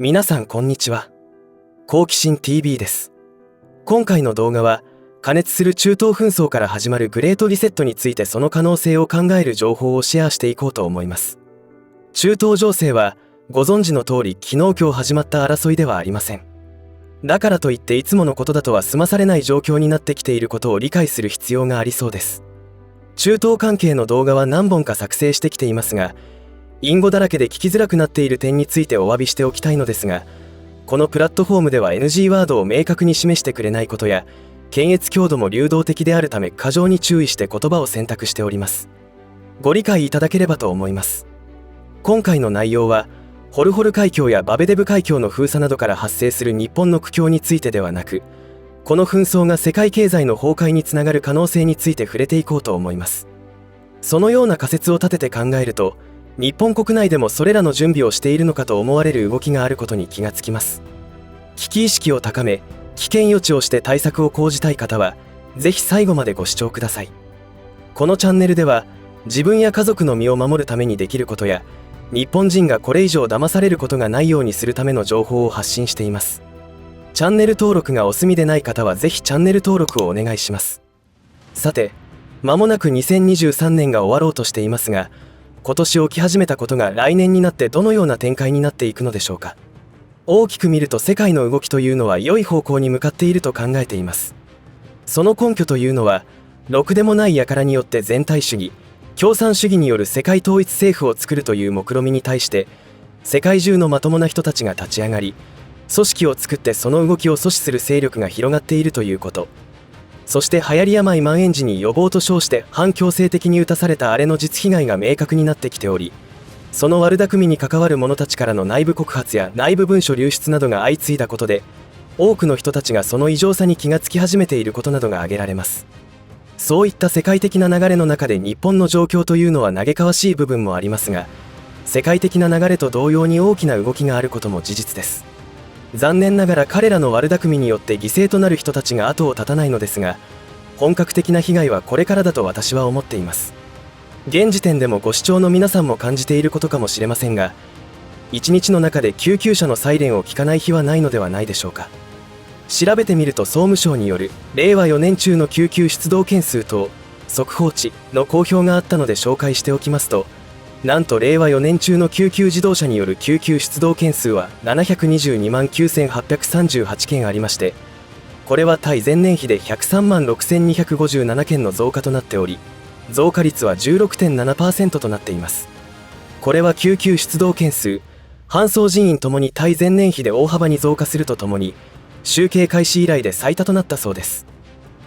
皆さんこんにちは。好奇心 TV です。今回の動画は過熱する中東紛争から始まるグレートリセットについてその可能性を考える情報をシェアしていこうと思います。中東情勢はご存知の通り昨日今日始まった争いではありません。だからといっていつものことだとは済まされない状況になってきていることを理解する必要がありそうです。中東関係の動画は何本か作成してきていますが、隠語だらけで聞きづらくなっている点についてお詫びしておきたいのですが、このプラットフォームでは NG ワードを明確に示してくれないことや、検閲強度も流動的であるため過剰に注意して言葉を選択しております。ご理解いただければと思います。今回の内容はホルホル海峡やバベデブ海峡の封鎖などから発生する日本の苦境についてではなく、この紛争が世界経済の崩壊につながる可能性について触れていこうと思います。そのような仮説を立てて考えると、日本国内でもそれらの準備をしているのかと思われる動きがあることに気がつきます。危機意識を高め、危険予知をして対策を講じたい方はぜひ最後までご視聴ください。このチャンネルでは自分や家族の身を守るためにできることや、日本人がこれ以上騙されることがないようにするための情報を発信しています。チャンネル登録がお済みでない方はぜひチャンネル登録をお願いします。さて、間もなく2023年が終わろうとしていますが、今年起き始めたことが来年になってどのような展開になっていくのでしょうか。大きく見ると世界の動きというのは良い方向に向かっていると考えています。その根拠というのは、ろくでもない輩によって全体主義、共産主義による世界統一政府を作るという目論見みに対して、世界中のまともな人たちが立ち上がり、組織を作ってその動きを阻止する勢力が広がっているということ。そして流行り病蔓延時に予防と称して反強制的に打たされたあれの実被害が明確になってきており、その悪巧みに関わる者たちからの内部告発や内部文書流出などが相次いだことで、多くの人たちがその異常さに気がつき始めていることなどが挙げられます。そういった世界的な流れの中で日本の状況というのは嘆かわしい部分もありますが、世界的な流れと同様に大きな動きがあることも事実です。残念ながら彼らの悪巧みによって犠牲となる人たちが後を絶たないのですが、本格的な被害はこれからだと私は思っています。現時点でもご視聴の皆さんも感じていることかもしれませんが、一日の中で救急車のサイレンを聞かない日はないのではないでしょうか。調べてみると総務省による令和4年中の救急出動件数等速報値の公表があったので紹介しておきますと、なんと令和4年中の救急自動車による救急出動件数は722万9838件ありまして、これは対前年比で103万6257件の増加となっており、増加率は 16.7% となっています。これは救急出動件数、搬送人員ともに対前年比で大幅に増加するとともに、集計開始以来で最多となったそうです。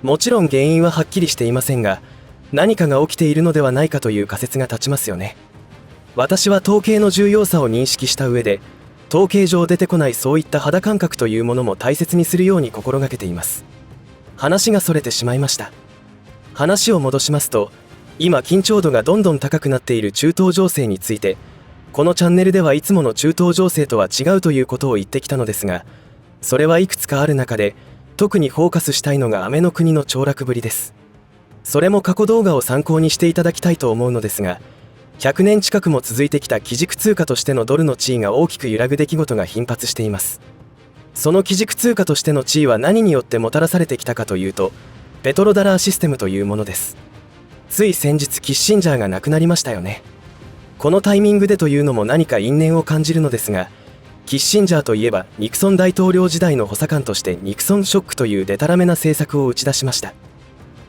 もちろん原因ははっきりしていませんが、何かが起きているのではないかという仮説が立ちますよね。私は統計の重要さを認識した上で、統計上出てこないそういった肌感覚というものも大切にするように心がけています。話がそれてしまいました。話を戻しますと、今緊張度がどんどん高くなっている中東情勢について、このチャンネルではいつもの中東情勢とは違うということを言ってきたのですが、それはいくつかある中で特にフォーカスしたいのがアメの国の凋落ぶりです。それも過去動画を参考にしていただきたいと思うのですが、100年近くも続いてきた基軸通貨としてのドルの地位が大きく揺らぐ出来事が頻発しています。その基軸通貨としての地位は何によってもたらされてきたかというと、ペトロダラーシステムというものです。つい先日キッシンジャーが亡くなりましたよね。このタイミングでというのも何か因縁を感じるのですが、キッシンジャーといえばニクソン大統領時代の補佐官としてニクソンショックというデタラメな政策を打ち出しました。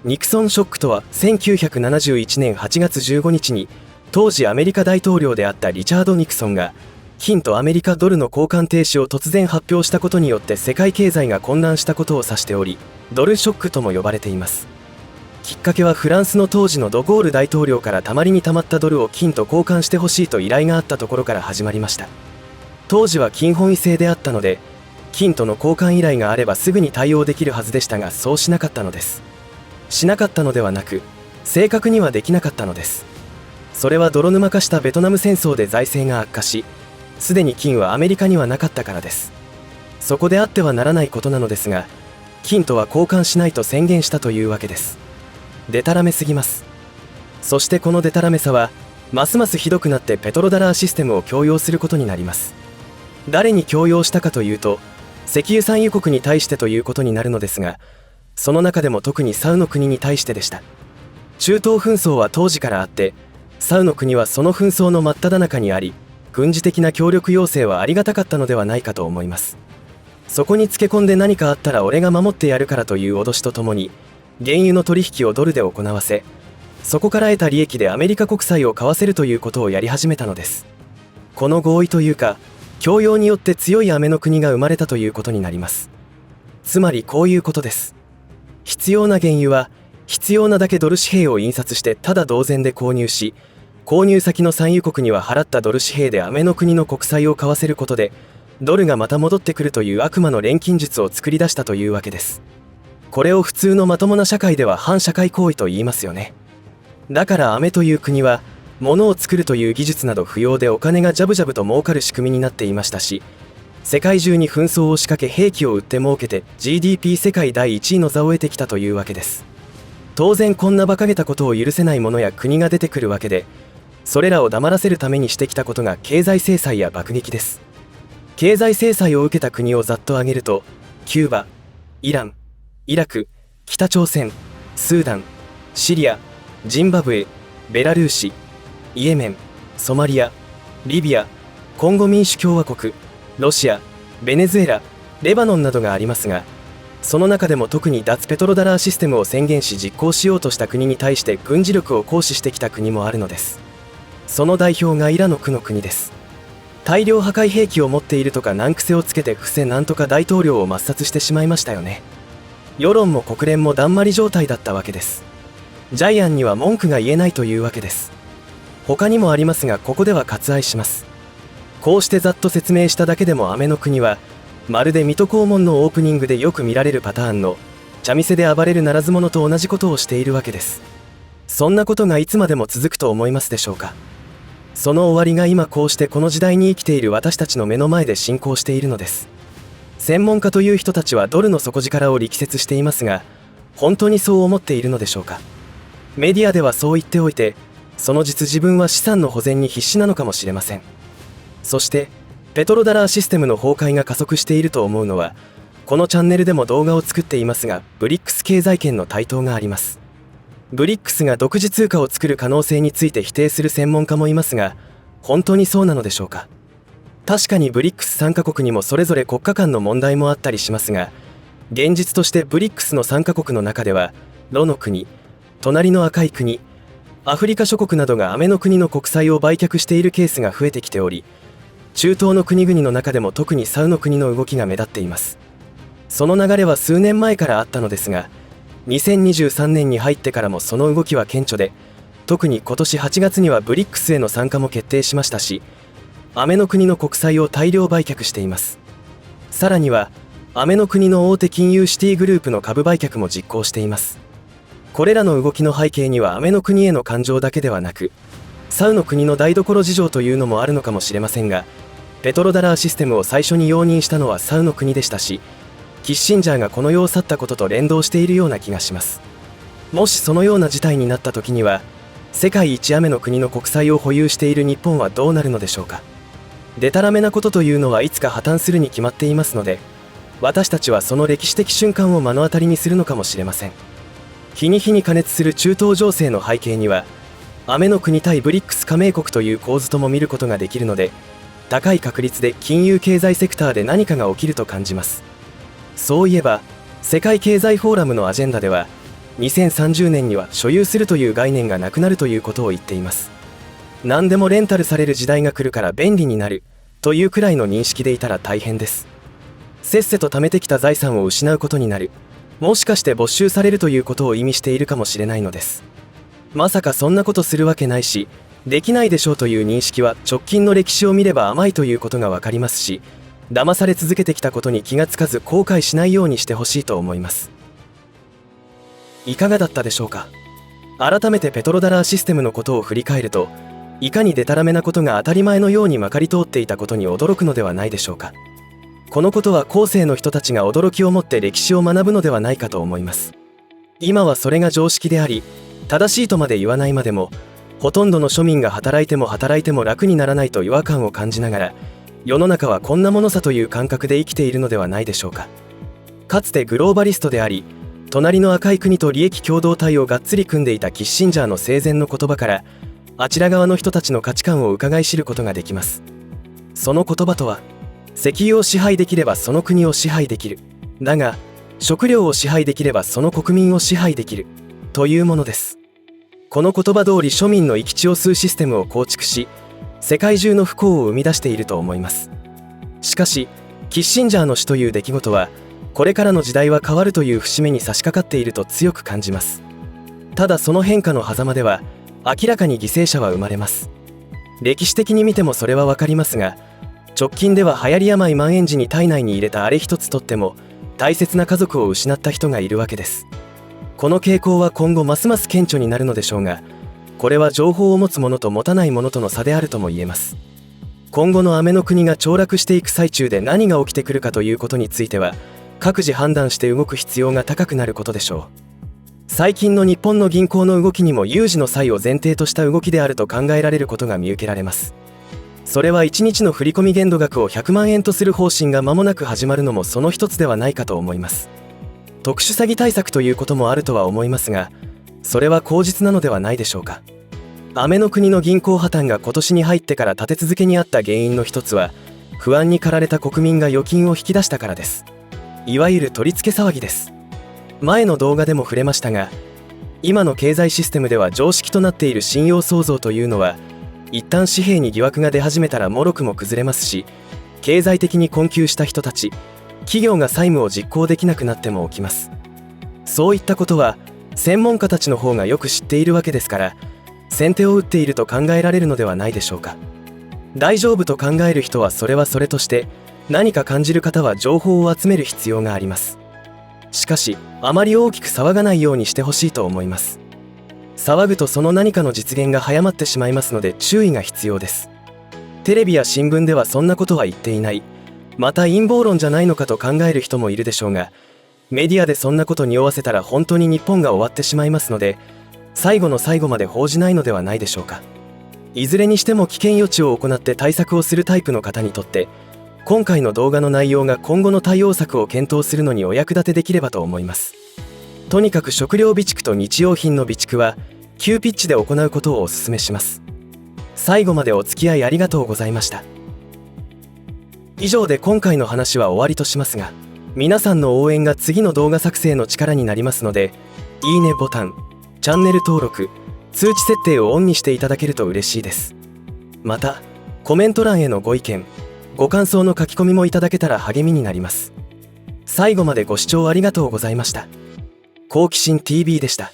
ニクソンショックとは1971年8月15日に当時アメリカ大統領であったリチャード・ニクソンが金とアメリカドルの交換停止を突然発表したことによって世界経済が混乱したことを指しており、ドルショックとも呼ばれています。きっかけはフランスの当時のドゴール大統領からたまりにたまったドルを金と交換してほしいと依頼があったところから始まりました。当時は金本位制であったので、金との交換依頼があればすぐに対応できるはずでしたが、そうしなかったのです。しなかったのではなく、正確にはできなかったのです。それは泥沼化したベトナム戦争で財政が悪化し、すでに金はアメリカにはなかったからです。そこであってはならないことなのですが、金とは交換しないと宣言したというわけです。デタラメすぎます。そしてこのデタラメさはますますひどくなってペトロダラーシステムを強要することになります。誰に強要したかというと、石油産油国に対してということになるのですが、その中でも特にサウの国に対してでした。中東紛争は当時からあって、サウの国はその紛争の真っ只中にあり、軍事的な協力要請はありがたかったのではないかと思います。そこにつけ込んで何かあったら俺が守ってやるからという脅しとともに、原油の取引をドルで行わせ、そこから得た利益でアメリカ国債を買わせるということをやり始めたのです。この合意というか、強要によって強いアメの国が生まれたということになります。つまりこういうことです。必要な原油は、必要なだけドル紙幣を印刷してただ同然で購入し、購入先の産油国には払ったドル紙幣でアメの国の国債を買わせることで、ドルがまた戻ってくるという悪魔の錬金術を作り出したというわけです。これを普通のまともな社会では反社会行為と言いますよね。だからアメという国は、物を作るという技術など不要でお金がジャブジャブと儲かる仕組みになっていましたし、世界中に紛争を仕掛け兵器を売って儲けて GDP 世界第1位の座を得てきたというわけです。当然こんな馬鹿げたことを許せない者や国が出てくるわけで、それらを黙らせるためにしてきたことが経済制裁や爆撃です。経済制裁を受けた国をざっと挙げると、キューバ、イラン、イラク、北朝鮮、スーダン、シリア、ジンバブエ、ベラルーシ、イエメン、ソマリア、リビア、コンゴ民主共和国、ロシア、ベネズエラ、レバノンなどがありますが、その中でも特に脱ペトロダラーシステムを宣言し実行しようとした国に対して軍事力を行使してきた国もあるのです。その代表がイラの国の国です。大量破壊兵器を持っているとか難癖をつけて伏せなんとか大統領を抹殺してしまいましたよね。世論も国連もだんまり状態だったわけです。ジャイアンには文句が言えないというわけです。他にもありますがここでは割愛します。こうしてざっと説明しただけでもアメの国はまるで水戸黄門のオープニングでよく見られるパターンの茶店で暴れるならず者と同じことをしているわけです。そんなことがいつまでも続くと思いますでしょうか。その終わりが今こうしてこの時代に生きている私たちの目の前で進行しているのです。専門家という人たちはドルの底力を力説していますが、本当にそう思っているのでしょうか。メディアではそう言っておいて、その実自分は資産の保全に必死なのかもしれません。そしてペトロダラーシステムの崩壊が加速していると思うのは、このチャンネルでも動画を作っていますが、ブリックス経済圏の台頭があります。ブリックスが独自通貨を作る可能性について否定する専門家もいますが、本当にそうなのでしょうか。確かにブリックス参加国にもそれぞれ国家間の問題もあったりしますが、現実としてブリックスの参加国の中ではロの国、隣の赤い国、アフリカ諸国などがアメの国の国債を売却しているケースが増えてきており、中東の国々の中でも特にサウの国の動きが目立っています。その流れは数年前からあったのですが、2023年に入ってからもその動きは顕著で、特に今年8月にはブリックスへの参加も決定しましたし、アメの国の国債を大量売却しています。さらにはアメの国の大手金融シティグループの株売却も実行しています。これらの動きの背景にはアメの国への感情だけではなく、サウの国の台所事情というのもあるのかもしれませんが、ペトロダラーシステムを最初に容認したのはサウの国でしたし、キッシンジャーがこの世を去ったことと連動しているような気がします。もしそのような事態になった時には、世界一雨の国の国債を保有している日本はどうなるのでしょうか。でたらめなことというのはいつか破綻するに決まっていますので、私たちはその歴史的瞬間を目の当たりにするのかもしれません。日に日に過熱する中東情勢の背景には、雨の国対ブリックス加盟国という構図とも見ることができるので、高い確率で金融経済セクターで何かが起きると感じます。そういえば世界経済フォーラムのアジェンダでは、2030年には所有するという概念がなくなるということを言っています。何でもレンタルされる時代が来るから便利になるというくらいの認識でいたら大変です。せっせと貯めてきた財産を失うことになる、もしかして没収されるということを意味しているかもしれないのです。まさかそんなことするわけないし、できないでしょうという認識は直近の歴史を見れば甘いということがわかりますし、騙され続けてきたことに気がつかず後悔しないようにしてほしいと思います。いかがだったでしょうか。改めてペトロダラーシステムのことを振り返ると、いかにデタラメなことが当たり前のようにまかり通っていたことに驚くのではないでしょうか。このことは後世の人たちが驚きを持って歴史を学ぶのではないかと思います。今はそれが常識であり、正しいとまで言わないまでも、ほとんどの庶民が働いても楽にならないと違和感を感じながら、世の中はこんなものさという感覚で生きているのではないでしょうか。かつてグローバリストであり、隣の赤い国と利益共同体をがっつり組んでいたキッシンジャーの生前の言葉から、あちら側の人たちの価値観を伺い知ることができます。その言葉とは、石油を支配できればその国を支配できる。だが、食料を支配できればその国民を支配できる。というものです。この言葉通り庶民の生き血を吸うシステムを構築し、世界中の不幸を生み出していると思います。しかし、キッシンジャーの死という出来事は、これからの時代は変わるという節目に差し掛かっていると強く感じます。ただその変化の狭間では、明らかに犠牲者は生まれます。歴史的に見てもそれはわかりますが、直近では流行り病蔓延時に体内に入れたあれ一つとっても、大切な家族を失った人がいるわけです。この傾向は今後ますます顕著になるのでしょうが、これは情報を持つ者と持たない者との差であるとも言えます。今後のアメの国が凋落していく最中で何が起きてくるかということについては、各自判断して動く必要が高くなることでしょう。最近の日本の銀行の動きにも有事の際を前提とした動きであると考えられることが見受けられます。それは1日の振込限度額を100万円とする方針が間もなく始まるのもその一つではないかと思います。特殊詐欺対策ということもあるとは思いますが、それは口実なのではないでしょうか。アメの国の銀行破綻が今年に入ってから立て続けにあった原因の一つは、不安に駆られた国民が預金を引き出したからです。いわゆる取り付け騒ぎです。前の動画でも触れましたが、今の経済システムでは常識となっている信用創造というのは、一旦紙幣に疑惑が出始めたら脆くも崩れますし、経済的に困窮した人たち、企業が債務を実行できなくなっても起きます。そういったことは専門家たちの方がよく知っているわけですから、先手を打っていると考えられるのではないでしょうか。大丈夫と考える人はそれはそれとして、何か感じる方は情報を集める必要があります。しかし、あまり大きく騒がないようにしてほしいと思います。騒ぐとその何かの実現が早まってしまいますので注意が必要です。テレビや新聞ではそんなことは言っていない、また陰謀論じゃないのかと考える人もいるでしょうが、メディアでそんなことに匂わせたら本当に日本が終わってしまいますので、最後の最後まで報じないのではないでしょうか。いずれにしても危険予知を行って対策をするタイプの方にとって、今回の動画の内容が今後の対応策を検討するのにお役立てできればと思います。とにかく食料備蓄と日用品の備蓄は急ピッチで行うことをお勧めします。最後までお付き合いありがとうございました。以上で今回の話は終わりとしますが、皆さんの応援が次の動画作成の力になりますので、いいねボタン、チャンネル登録、通知設定をオンにしていただけると嬉しいです。また、コメント欄へのご意見、ご感想の書き込みもいただけたら励みになります。最後までご視聴ありがとうございました。好奇心 TV でした。